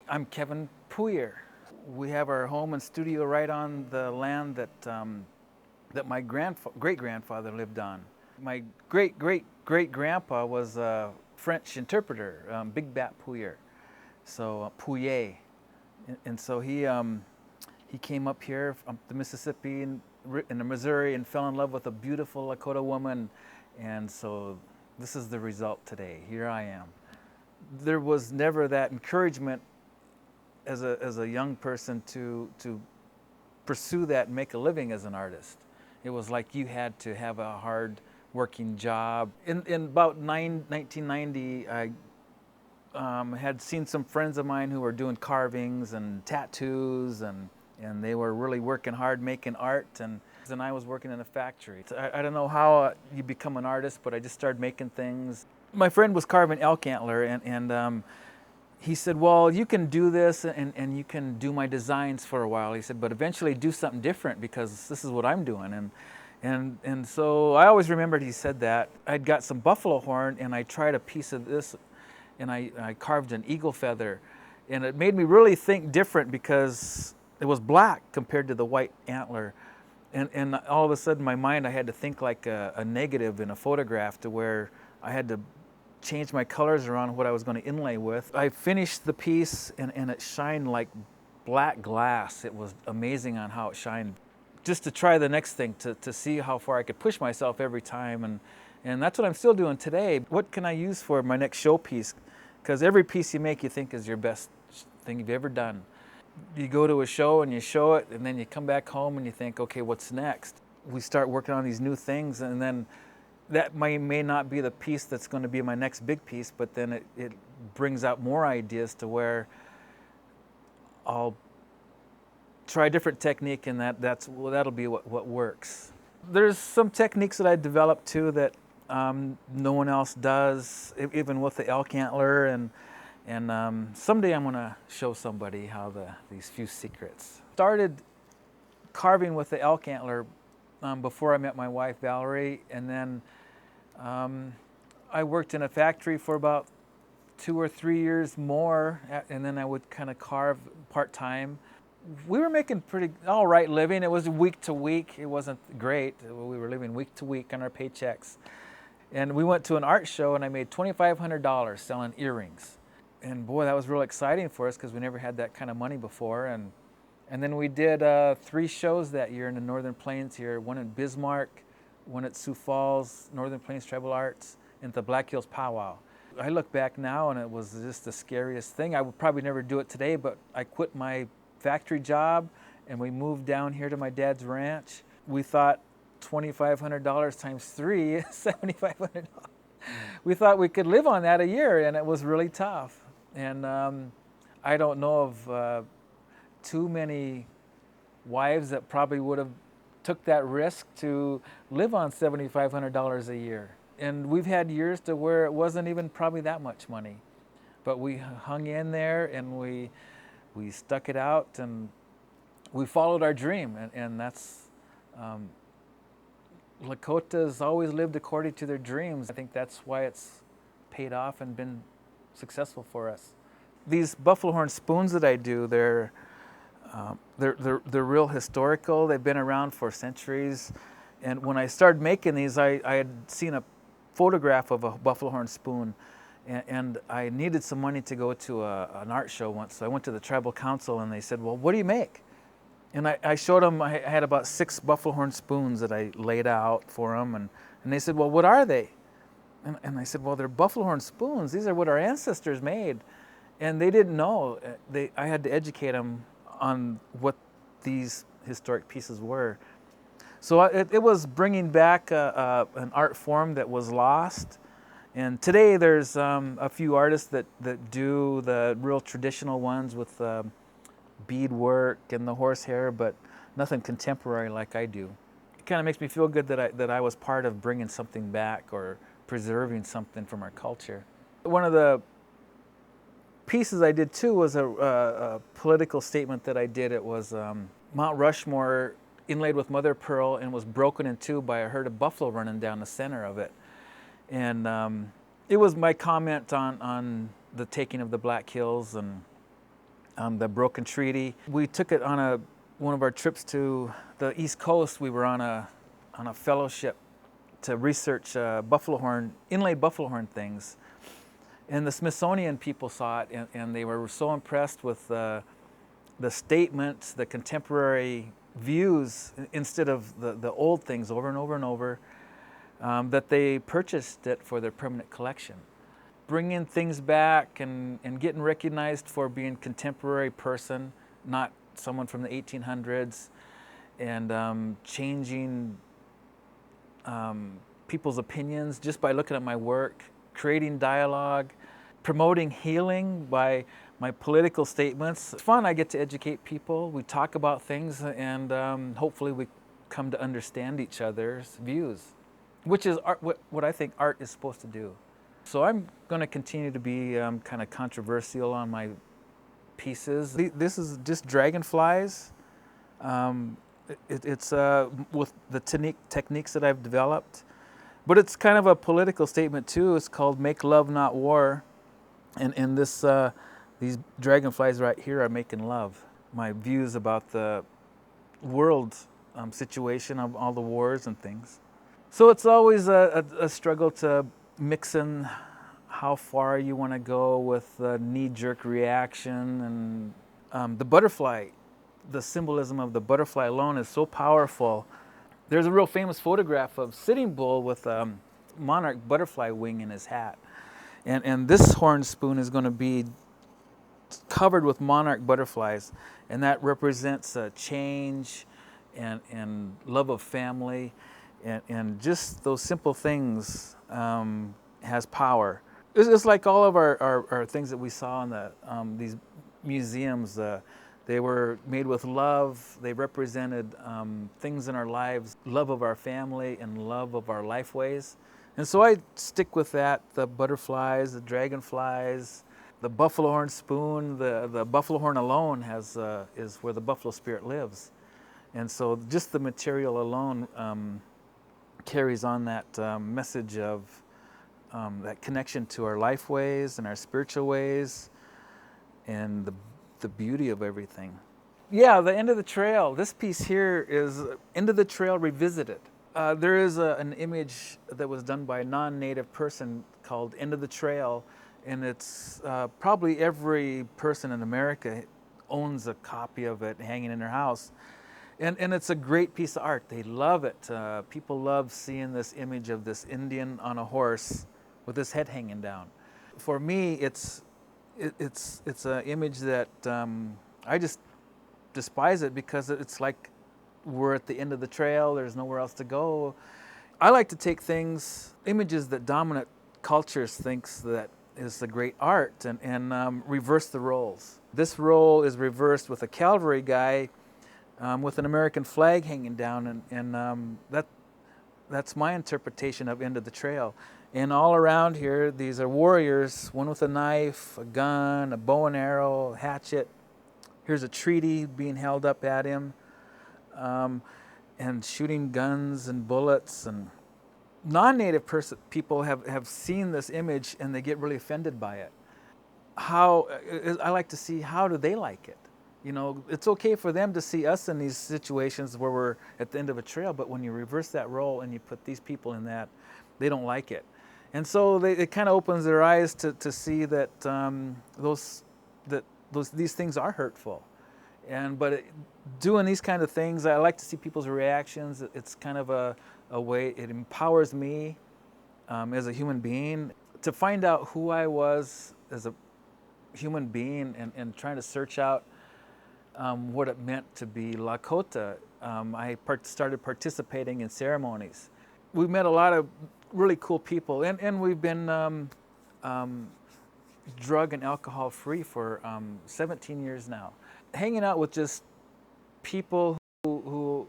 I'm Kevin Pourier. We have our home and studio right on the land that my great-grandfather lived on. My great-great-great-grandpa was a French interpreter, Big Bat Pourier, so Pourier. And so he came up here from the Mississippi in the Missouri and fell in love with a beautiful Lakota woman. And so this is the result today. Here I am. There was never that encouragement as a young person to pursue that and make a living as an artist. It was like you had to have a hard working job. In about 1990, I had seen some friends of mine who were doing carvings and tattoos, and they were really working hard making art, and I was working in a factory. I don't know how you become an artist, but I just started making things. My friend was carving elk antler, and he said, well, you can do this and you can do my designs for a while. He said, but eventually do something different because this is what I'm doing. And so I always remembered he said that. I'd got some buffalo horn and I tried a piece of this and I carved an eagle feather. And it made me really think different because it was black compared to the white antler. And all of a sudden in my mind I had to think like a negative in a photograph, to where I had to change my colors around what I was going to inlay with. I finished the piece and it shined like black glass. It was amazing on how it shined. Just to try the next thing, to see how far I could push myself every time. And that's what I'm still doing today. What can I use for my next showpiece? Because every piece you make you think is your best thing you've ever done. You go to a show and you show it, and then you come back home and you think, okay, what's next? We start working on these new things, and then that may not be the piece that's going to be my next big piece, but then it brings out more ideas to where I'll try a different technique, and that'll be what works. There's some techniques that I developed too that no one else does, even with the elk antler, and someday I'm going to show somebody how these few secrets. Started carving with the elk antler before I met my wife Valerie, and then I worked in a factory for about 2 or 3 years more, and then I would kind of carve part-time. We were making pretty all right living. It was week to week. It wasn't great. We were living week to week on our paychecks. And we went to an art show and I made $2,500 selling earrings. And boy, that was real exciting for us because we never had that kind of money before. And then we did 3 shows that year in the Northern Plains here, one in Bismarck, one at Sioux Falls, Northern Plains Tribal Arts, and the Black Hills Powwow. I look back now and it was just the scariest thing. I would probably never do it today, but I quit my factory job and we moved down here to my dad's ranch. We thought $2,500 times 3 is $7,500. We thought we could live on that a year, and it was really tough. And I don't know of too many wives that probably would have took that risk to live on $7,500 a year. And we've had years to where it wasn't even probably that much money, but we hung in there and we stuck it out and we followed our dream. And that's Lakotas always lived according to their dreams. I think that's why it's paid off and been successful for us. These buffalo horn spoons that I do, they're real historical. They've been around for centuries. And when I started making these, I had seen a photograph of a buffalo horn spoon, and I needed some money to go to an art show once. So I went to the tribal council and they said, well, what do you make? And I showed them, I had about 6 buffalo horn spoons that I laid out for them, and they said, well, what are they? And I said, well, they're buffalo horn spoons. These are what our ancestors made. And they didn't know. I had to educate them on what these historic pieces were. So it was bringing back an art form that was lost. And today there's a few artists that do the real traditional ones with beadwork and the horsehair, but nothing contemporary like I do. It kind of makes me feel good that I was part of bringing something back or preserving something from our culture. One of the pieces I did too was a political statement that I did. It was Mount Rushmore inlaid with mother of pearl and was broken in two by a herd of buffalo running down the center of it. And it was my comment on the taking of the Black Hills, and the broken treaty. We took it on one of our trips to the East Coast. We were on a fellowship to research buffalo horn, inlaid buffalo horn things. And the Smithsonian people saw it, and they were so impressed with the statements, the contemporary views, instead of the old things over and over and over, that they purchased it for their permanent collection. Bringing things back and getting recognized for being a contemporary person, not someone from the 1800s, and changing people's opinions just by looking at my work, creating dialogue, promoting healing by my political statements. It's fun. I get to educate people. We talk about things, and hopefully we come to understand each other's views, which is art, what I think art is supposed to do. So I'm going to continue to be kind of controversial on my pieces. This is just dragonflies. It's with the techniques that I've developed. But it's kind of a political statement too. It's called "Make Love, Not War," and these dragonflies right here are making love. My views about the world situation of all the wars and things. So it's always a struggle to mix in how far you want to go with the knee-jerk reaction, and the butterfly. The symbolism of the butterfly alone is so powerful. There's a real famous photograph of Sitting Bull with a monarch butterfly wing in his hat. And this horn spoon is going to be covered with monarch butterflies. And that represents change and love of family. And just those simple things has power. It's like all of our things that we saw in these museums. They were made with love. They represented things in our lives, love of our family and love of our lifeways. And so I stick with that, the butterflies, the dragonflies, the buffalo horn spoon. The buffalo horn alone is where the buffalo spirit lives. And so just the material alone carries on that message of that connection to our lifeways and our spiritual ways and the beauty of everything. Yeah, the End of the Trail. This piece here is End of the Trail Revisited. There is an image that was done by a non-native person called End of the Trail, and it's probably every person in America owns a copy of it hanging in their house. And it's a great piece of art. They love it. People love seeing this image of this Indian on a horse with his head hanging down. For me, it's an image that I just despise it because it's like we're at the end of the trail. There's nowhere else to go. I like to take images that dominant cultures thinks that is the great art, and reverse the roles. This role is reversed with a cavalry guy with an American flag hanging down, and that's my interpretation of End of the Trail. And all around here, these are warriors, one with a knife, a gun, a bow and arrow, a hatchet. Here's a treaty being held up at him, and shooting guns and bullets. And non-native people have seen this image, and they get really offended by it. I like to see, how do they like it? You know, it's okay for them to see us in these situations where we're at the end of a trail, but when you reverse that role and you put these people in that, they don't like it. And so it kind of opens their eyes to see that these things are hurtful. But doing these kind of things, I like to see people's reactions. It's kind of a way, it empowers me as a human being to find out who I was as a human being, and trying to search out what it meant to be Lakota. I started participating in ceremonies. We met a lot of really cool people, and we've been drug and alcohol free for 17 years now. Hanging out with just people who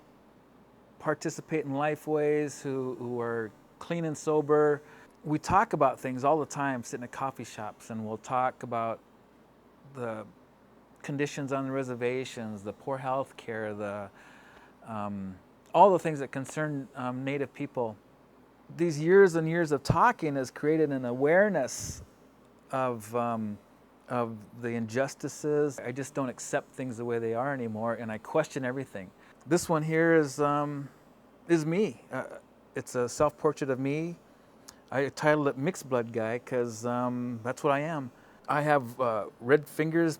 participate in lifeways, who are clean and sober. We talk about things all the time, sitting at coffee shops, and we'll talk about the conditions on the reservations, the poor health care, all the things that concern Native people. These years and years of talking has created an awareness of of the injustices. I just don't accept things the way they are anymore, and I question everything. This one here is me. It's a self-portrait of me. I titled it Mixed Blood Guy because that's what I am. I have red fingers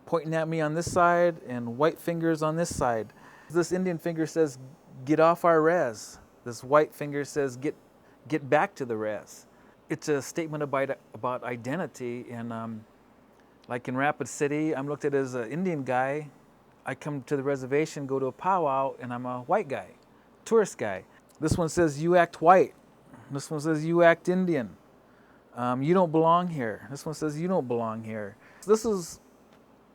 pointing at me on this side and white fingers on this side. This Indian finger says, "Get off our res." This white finger says, "Get back to the res." It's a statement about identity, and like in Rapid City, I'm looked at as an Indian guy. I come to the reservation, go to a powwow, and I'm a white guy, tourist guy. This one says, "You act white." This one says, "You act Indian. You don't belong here." This one says, "You don't belong here." This is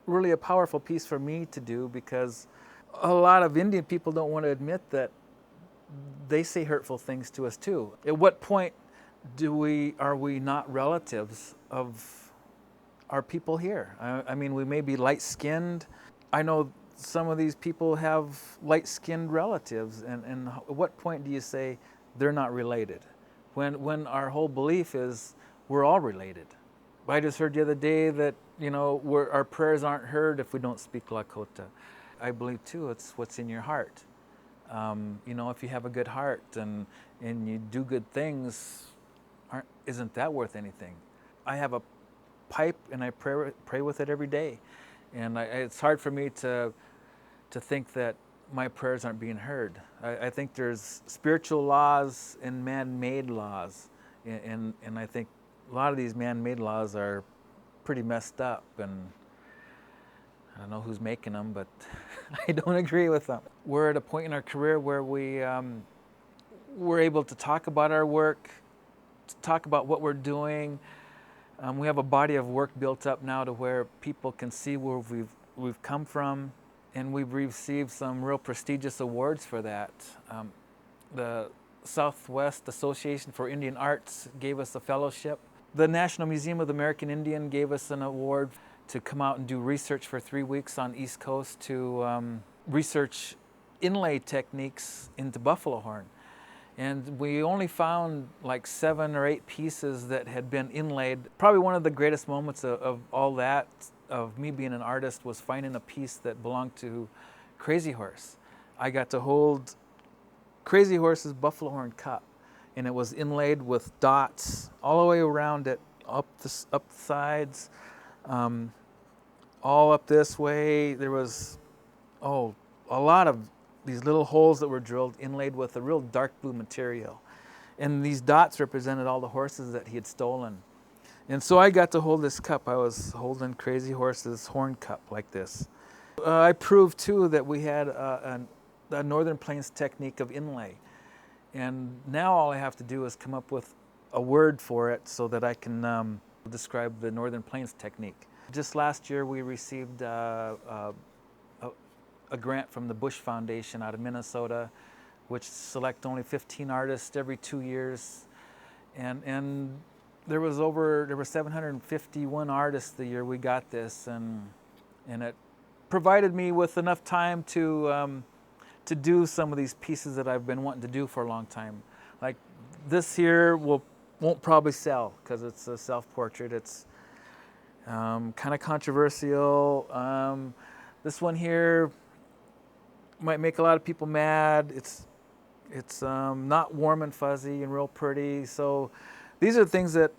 really a powerful piece for me to do because a lot of Indian people don't want to admit that they say hurtful things to us too. At what point are we not relatives of our people here? I mean, we may be light-skinned. I know some of these people have light-skinned relatives, and at what point do you say they're not related? When our whole belief is we're all related. I just heard the other day that, our prayers aren't heard if we don't speak Lakota. I believe too it's what's in your heart. If you have a good heart and you do good things, isn't that worth anything? I have a pipe and I pray with it every day, and it's hard for me to think that my prayers aren't being heard. I think there's spiritual laws and man-made laws, and I think a lot of these man-made laws are pretty messed up, and I don't know who's making them, but I don't agree with them. We're at a point in our career where we're able to talk about our work, to talk about what we're doing. We have a body of work built up now to where people can see where we've come from, and we've received some real prestigious awards for that. The Southwest Association for Indian Arts gave us a fellowship. The National Museum of the American Indian gave us an award to come out and do research for 3 weeks on East Coast to research inlay techniques into buffalo horn. And we only found like 7 or 8 pieces that had been inlaid. Probably one of the greatest moments of all that, of me being an artist, was finding a piece that belonged to Crazy Horse. I got to hold Crazy Horse's buffalo horn cup, and it was inlaid with dots all the way around it, up the sides, all up this way. There was, a lot of these little holes that were drilled, inlaid with a real dark blue material. And these dots represented all the horses that he had stolen. And so I got to hold this cup. I was holding Crazy Horse's horn cup like this. I proved too that we had a Northern Plains technique of inlay. And now all I have to do is come up with a word for it so that I can describe the Northern Plains technique. Just last year we received a grant from the Bush Foundation out of Minnesota, which select only 15 artists every 2 years. And there were 751 artists the year we got this, and it provided me with enough time to do some of these pieces that I've been wanting to do for a long time. Like this here won't probably sell because it's a self-portrait. It's kind of controversial. This one here might make a lot of people mad. It's not warm and fuzzy and real pretty. So these are things that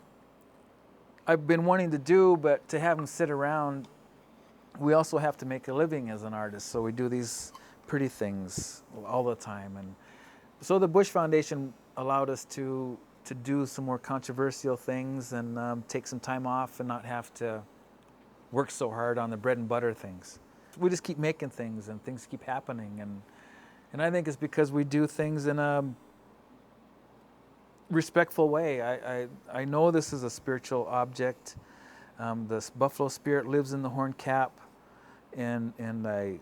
I've been wanting to do, but to have them sit around, we also have to make a living as an artist. So we do these pretty things all the time. And so the Bush Foundation allowed us to do some more controversial things and take some time off and not have to work so hard on the bread and butter things. We just keep making things and things keep happening, and I think it's because we do things in a respectful way. I know this is a spiritual object. This buffalo spirit lives in the horn cap, and I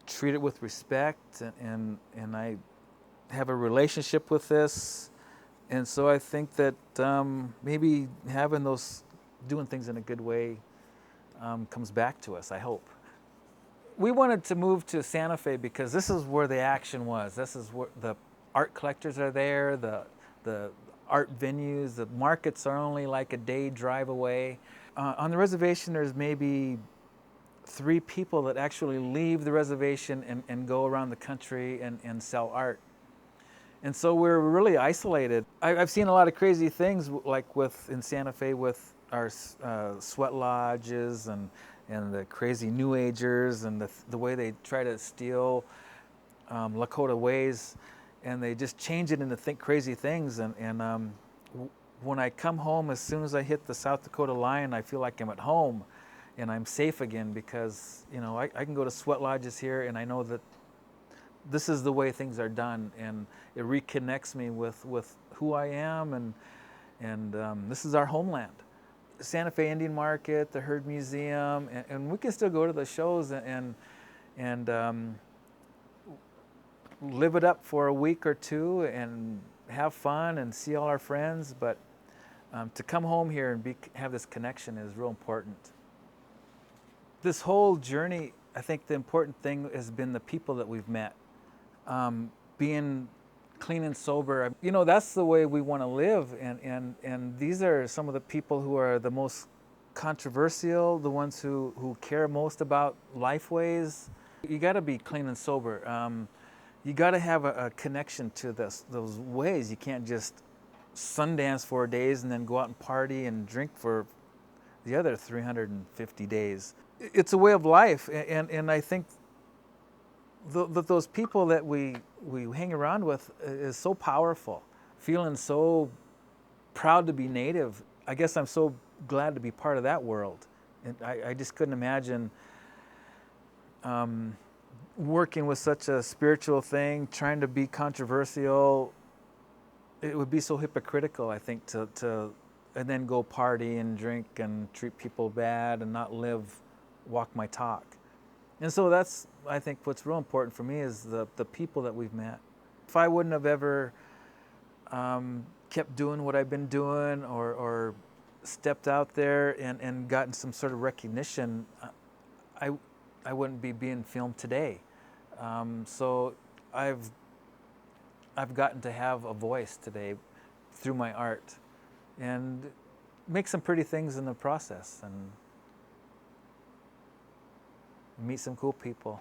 treat it with respect, and I have a relationship with this, and so I think that maybe doing things in a good way comes back to us, I hope. We wanted to move to Santa Fe because this is where the action was. This is where the art collectors are there, the art venues, the markets are only like a day drive away. On the reservation, there's maybe 3 people that actually leave the reservation and go around the country and sell art. And so we're really isolated. I've seen a lot of crazy things, like in Santa Fe with our sweat lodges and the crazy New Agers and the way they try to steal Lakota ways, and they just change it into crazy things. When I come home, as soon as I hit the South Dakota line, I feel like I'm at home and I'm safe again, because I can go to sweat lodges here and I know that this is the way things are done, and it reconnects me with who I am, and this is our homeland. Santa Fe Indian Market, the Herd Museum, and we can still go to the shows and live it up for a week or two and have fun and see all our friends. But to come home here and have this connection is real important. This whole journey, I think the important thing has been the people that we've met. Being clean and sober, that's the way we want to live, and these are some of the people who are the most controversial, the ones who care most about life ways. You got to be clean and sober. You got to have a connection to those ways. You can't just Sundance 4 days and then go out and party and drink for the other 350 days. It's a way of life, and I think those people that we hang around with is so powerful. Feeling so proud to be Native. I guess I'm so glad to be part of that world. And I just couldn't imagine working with such a spiritual thing, trying to be controversial. It would be so hypocritical, I think, to and then go party and drink and treat people bad and not walk my talk. And so that's, I think, what's real important for me is the people that we've met. If I wouldn't have ever kept doing what I've been doing or stepped out there and gotten some sort of recognition, I wouldn't be being filmed today. So I've gotten to have a voice today through my art and make some pretty things in the process and meet some cool people.